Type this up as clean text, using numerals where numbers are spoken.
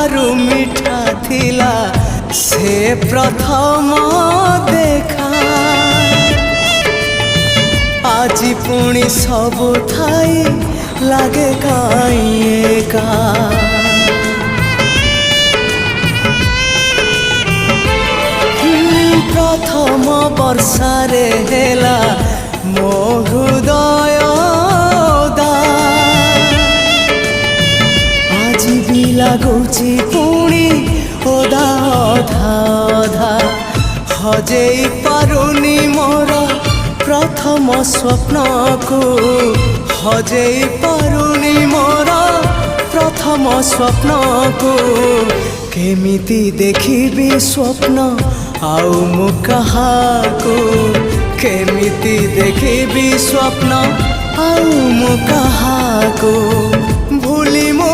ठारू मिठा थिला से प्रथम देखा आज पुणी सबु थाई लागे काई एका प्रथम वर्षारे हेला मो हृदय आज भी लगुची पुणी ओदा अधा अधा हजेई पारुनी मोर प्रथम स्वप्न को हजेई पारुनी मोर प्रथम स्वप्न को केमिति देखिबी स्वप्न आउ मु कहाको केमिति देखिबी स्वप्न आउ मु कहाको भूली मु